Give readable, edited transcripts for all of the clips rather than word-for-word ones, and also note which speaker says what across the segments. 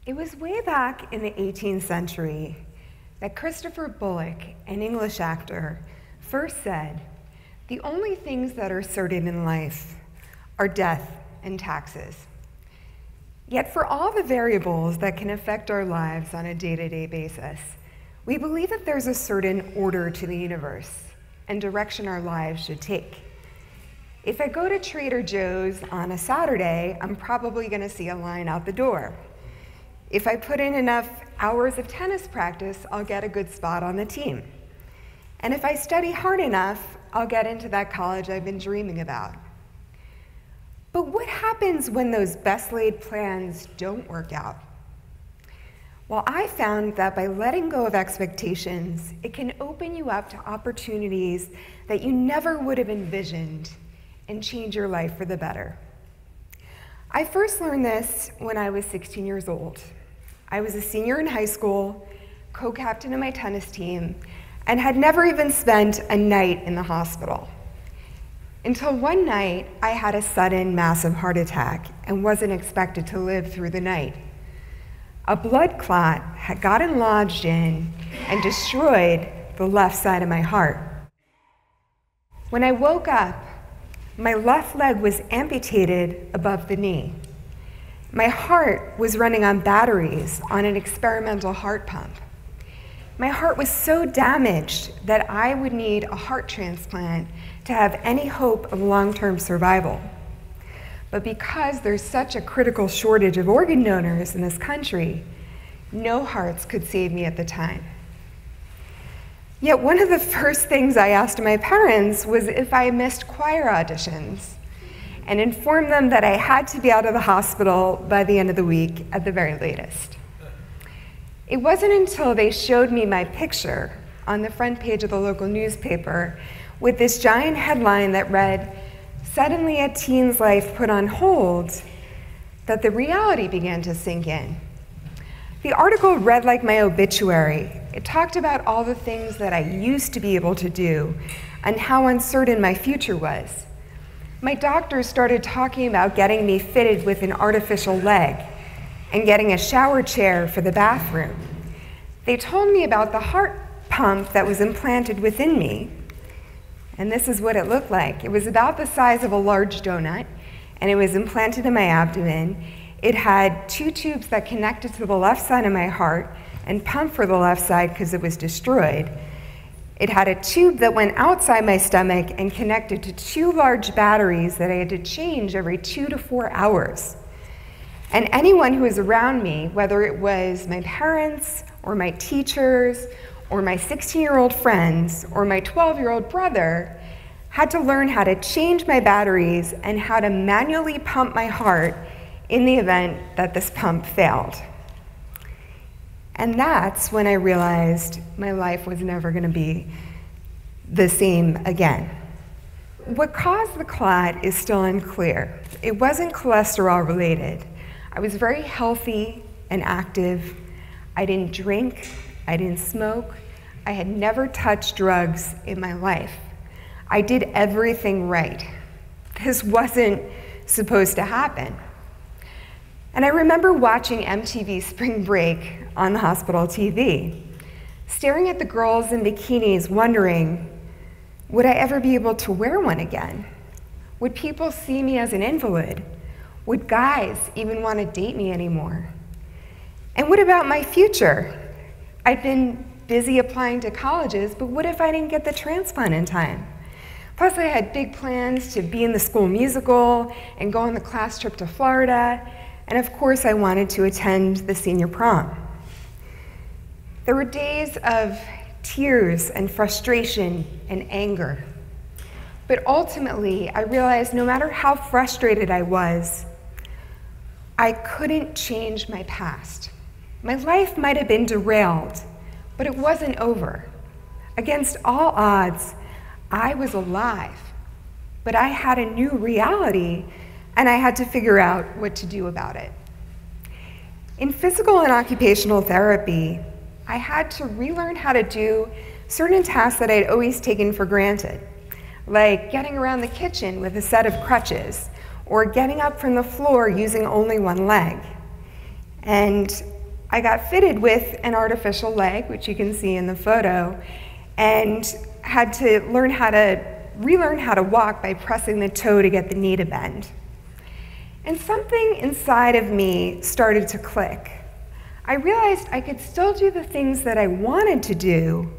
Speaker 1: It was way back in the 18th century that Christopher Bullock, an English actor, first said, "The only things that are certain in life are death and taxes." Yet for all the variables that can affect our lives on a day-to-day basis, we believe that there's a certain order to the universe and direction our lives should take. If I go to Trader Joe's on a Saturday, I'm probably going to see a line out the door. If I put in enough hours of tennis practice, I'll get a good spot on the team. And if I study hard enough, I'll get into that college I've been dreaming about. But what happens when those best-laid plans don't work out? Well, I found that by letting go of expectations, it can open you up to opportunities that you never would have envisioned and change your life for the better. I first learned this when I was 16 years old. I was a senior in high school, co-captain of my tennis team, and had never even spent a night in the hospital. Until one night, I had a sudden massive heart attack and wasn't expected to live through the night. A blood clot had gotten lodged in and destroyed the left side of my heart. When I woke up, my left leg was amputated above the knee. My heart was running on batteries on an experimental heart pump. My heart was so damaged that I would need a heart transplant to have any hope of long-term survival. But because there's such a critical shortage of organ donors in this country, no hearts could save me at the time. Yet one of the first things I asked my parents was if I missed choir auditions, and informed them that I had to be out of the hospital by the end of the week at the very latest. It wasn't until they showed me my picture on the front page of the local newspaper with this giant headline that read, "Suddenly a teen's life put on hold," that the reality began to sink in. The article read like my obituary. It talked about all the things that I used to be able to do and how uncertain my future was. My doctors started talking about getting me fitted with an artificial leg and getting a shower chair for the bathroom. They told me about the heart pump that was implanted within me, and this is what it looked like. It was about the size of a large donut, and it was implanted in my abdomen. It had 2 tubes that connected to the left side of my heart and pumped for the left side because it was destroyed. It had a tube that went outside my stomach and connected to 2 large batteries that I had to change every 2 to 4 hours. And anyone who was around me, whether it was my parents or my teachers or my 16-year-old friends or my 12-year-old brother, had to learn how to change my batteries and how to manually pump my heart in the event that this pump failed. And that's when I realized my life was never going to be the same again. What caused the clot is still unclear. It wasn't cholesterol related. I was very healthy and active. I didn't drink. I didn't smoke. I had never touched drugs in my life. I did everything right. This wasn't supposed to happen. And I remember watching MTV Spring Break on the hospital TV, staring at the girls in bikinis, wondering, would I ever be able to wear one again? Would people see me as an invalid? Would guys even want to date me anymore? And what about my future? I'd been busy applying to colleges, but what if I didn't get the transplant in time? Plus, I had big plans to be in the school musical and go on the class trip to Florida. And of course, I wanted to attend the senior prom. There were days of tears and frustration and anger. But ultimately, I realized no matter how frustrated I was, I couldn't change my past. My life might have been derailed, but it wasn't over. Against all odds, I was alive, but I had a new reality and I had to figure out what to do about it. In physical and occupational therapy, I had to relearn how to do certain tasks that I'd always taken for granted, like getting around the kitchen with a set of crutches, or getting up from the floor using only one leg. And I got fitted with an artificial leg, which you can see in the photo, and had to relearn how to walk by pressing the toe to get the knee to bend. And something inside of me started to click. I realized I could still do the things that I wanted to do.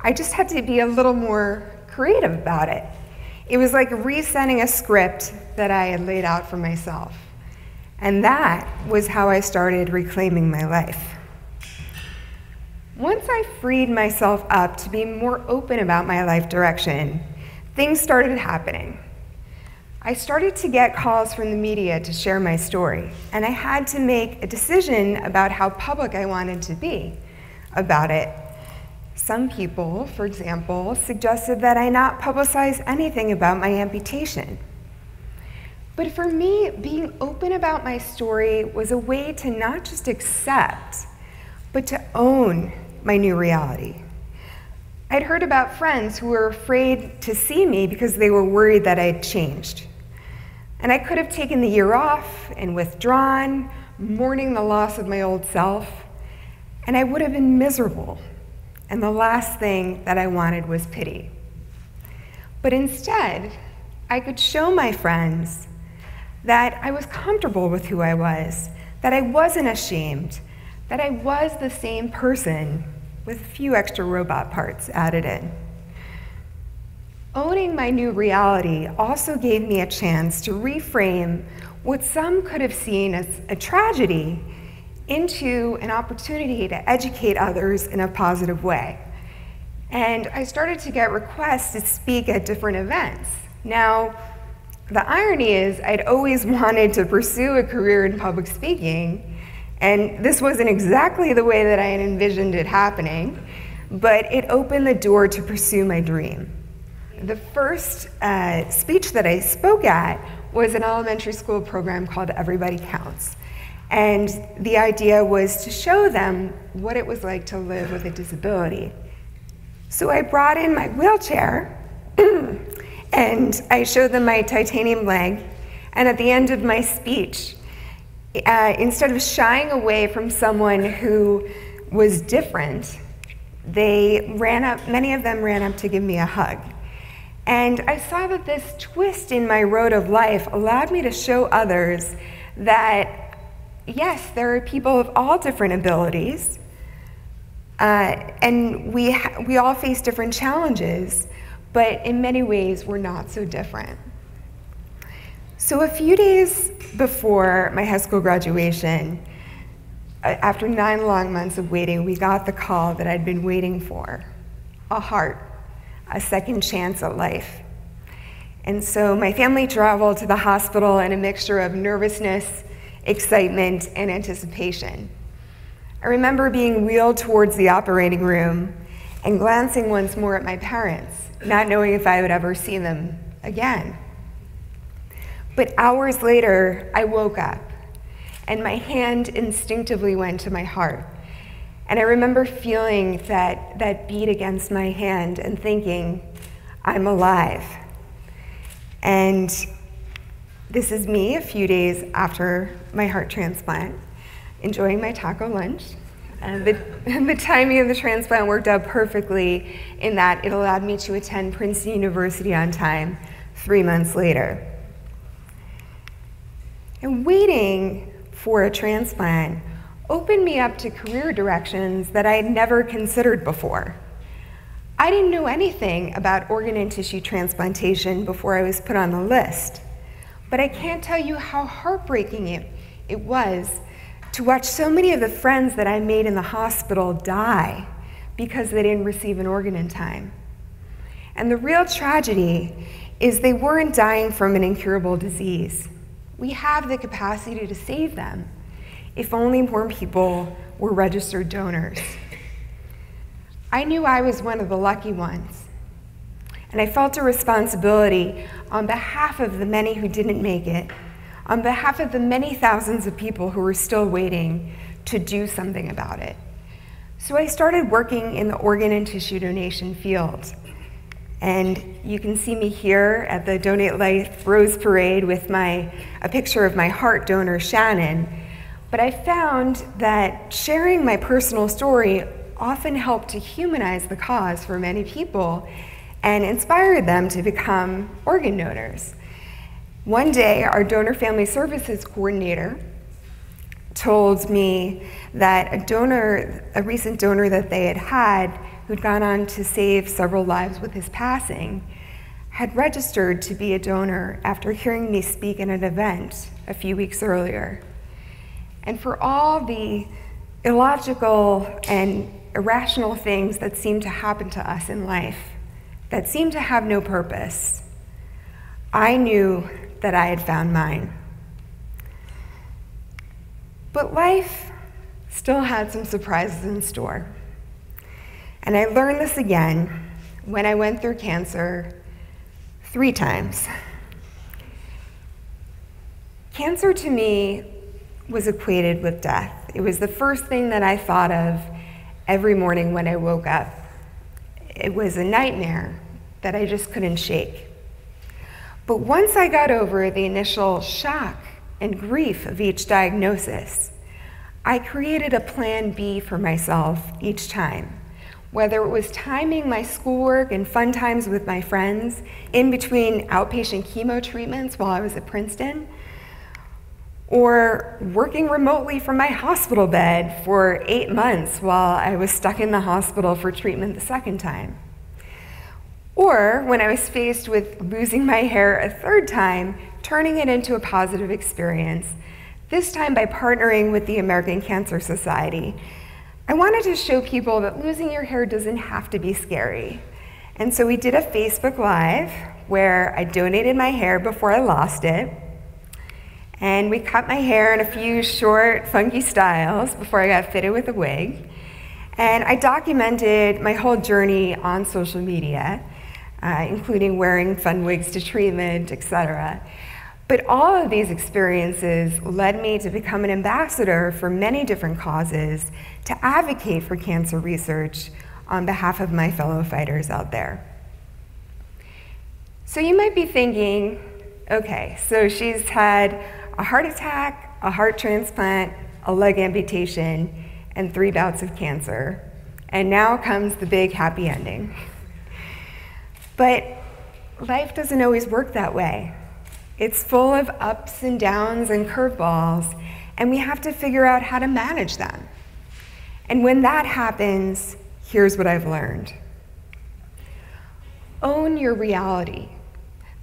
Speaker 1: I just had to be a little more creative about it. It was like resetting a script that I had laid out for myself. And that was how I started reclaiming my life. Once I freed myself up to be more open about my life direction, things started happening. I started to get calls from the media to share my story, and I had to make a decision about how public I wanted to be about it. Some people, for example, suggested that I not publicize anything about my amputation. But for me, being open about my story was a way to not just accept, but to own my new reality. I'd heard about friends who were afraid to see me because they were worried that I'd changed. And I could have taken the year off and withdrawn, mourning the loss of my old self, and I would have been miserable. And the last thing that I wanted was pity. But instead, I could show my friends that I was comfortable with who I was, that I wasn't ashamed, that I was the same person with a few extra robot parts added in. Owning my new reality also gave me a chance to reframe what some could have seen as a tragedy into an opportunity to educate others in a positive way. And I started to get requests to speak at different events. Now, the irony is I'd always wanted to pursue a career in public speaking, and this wasn't exactly the way that I had envisioned it happening, but it opened the door to pursue my dream. The first speech that I spoke at was an elementary school program called Everybody Counts. And the idea was to show them what it was like to live with a disability. So I brought in my wheelchair and I showed them my titanium leg. And at the end of my speech, instead of shying away from someone who was different, many of them ran up to give me a hug. And I saw that this twist in my road of life allowed me to show others that, yes, there are people of all different abilities, and we all face different challenges, but in many ways, we're not so different. So a few days before my high school graduation, after 9 long months of waiting, we got the call that I'd been waiting for, a heart, a second chance at life. And so my family traveled to the hospital in a mixture of nervousness, excitement, and anticipation. I remember being wheeled towards the operating room and glancing once more at my parents, not knowing if I would ever see them again. But hours later, I woke up, and my hand instinctively went to my heart. And I remember feeling that beat against my hand and thinking, I'm alive. And this is me a few days after my heart transplant, enjoying my taco lunch. The timing of the transplant worked out perfectly in that it allowed me to attend Princeton University on time 3 months later. And waiting for a transplant opened me up to career directions that I had never considered before. I didn't know anything about organ and tissue transplantation before I was put on the list, but I can't tell you how heartbreaking it was to watch so many of the friends that I made in the hospital die because they didn't receive an organ in time. And the real tragedy is they weren't dying from an incurable disease. We have the capacity to save them if only more people were registered donors. I knew I was one of the lucky ones, and I felt a responsibility on behalf of the many who didn't make it, on behalf of the many thousands of people who were still waiting to do something about it. So I started working in the organ and tissue donation field. And you can see me here at the Donate Life Rose Parade with a picture of my heart donor, Shannon. But I found that sharing my personal story often helped to humanize the cause for many people and inspired them to become organ donors. One day, our donor family services coordinator told me that a recent donor that they had who'd gone on to save several lives with his passing, had registered to be a donor after hearing me speak at an event a few weeks earlier. And for all the illogical and irrational things that seem to happen to us in life, that seem to have no purpose, I knew that I had found mine. But life still had some surprises in store. And I learned this again when I went through cancer 3 times. Cancer to me was equated with death. It was the first thing that I thought of every morning when I woke up. It was a nightmare that I just couldn't shake. But once I got over the initial shock and grief of each diagnosis, I created a plan B for myself each time. Whether it was timing my schoolwork and fun times with my friends in between outpatient chemo treatments while I was at Princeton, or working remotely from my hospital bed for 8 months while I was stuck in the hospital for treatment the second time. Or when I was faced with losing my hair a 3rd time, turning it into a positive experience, this time by partnering with the American Cancer Society. I wanted to show people that losing your hair doesn't have to be scary. And so we did a Facebook Live where I donated my hair before I lost it. And we cut my hair in a few short, funky styles before I got fitted with a wig. And I documented my whole journey on social media, including wearing fun wigs to treatment, etc. But all of these experiences led me to become an ambassador for many different causes to advocate for cancer research on behalf of my fellow fighters out there. So you might be thinking, okay, so she's had a heart attack, a heart transplant, a leg amputation, and 3 bouts of cancer. And now comes the big happy ending. But life doesn't always work that way. It's full of ups and downs and curveballs, and we have to figure out how to manage them. And when that happens, here's what I've learned. Own your reality.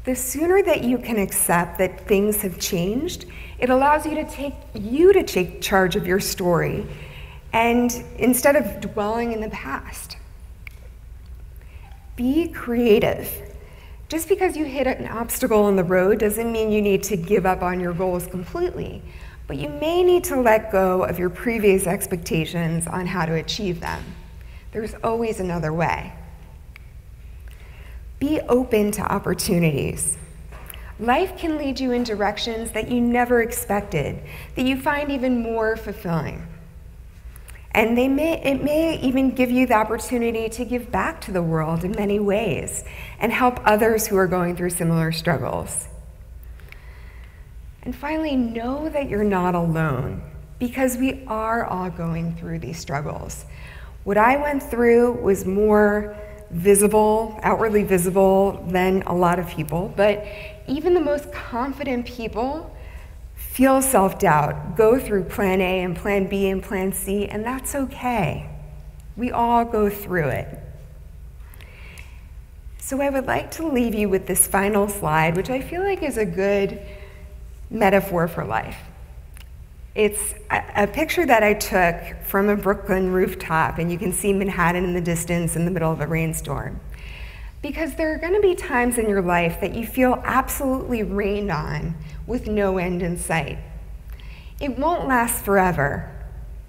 Speaker 1: The sooner that you can accept that things have changed, it allows you to take charge of your story, and instead of dwelling in the past. Be creative. Just because you hit an obstacle on the road doesn't mean you need to give up on your goals completely, but you may need to let go of your previous expectations on how to achieve them. There's always another way. Be open to opportunities. Life can lead you in directions that you never expected, that you find even more fulfilling. And it may even give you the opportunity to give back to the world in many ways and help others who are going through similar struggles. And finally, know that you're not alone, because we are all going through these struggles. What I went through was more visible, outwardly visible than a lot of people, but even the most confident people feel self-doubt, go through plan A and plan B and plan C, and that's okay. We all go through it. So I would like to leave you with this final slide, which I feel like is a good metaphor for life. It's a picture that I took from a Brooklyn rooftop, and you can see Manhattan in the distance in the middle of a rainstorm. Because there are going to be times in your life that you feel absolutely rained on with no end in sight. It won't last forever,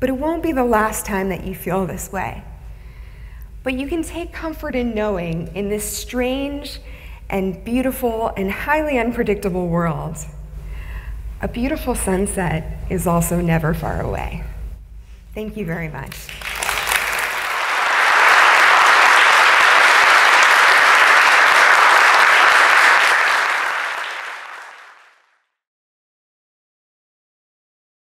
Speaker 1: but it won't be the last time that you feel this way. But you can take comfort in knowing in this strange and beautiful and highly unpredictable world, a beautiful sunset is also never far away. Thank you very much.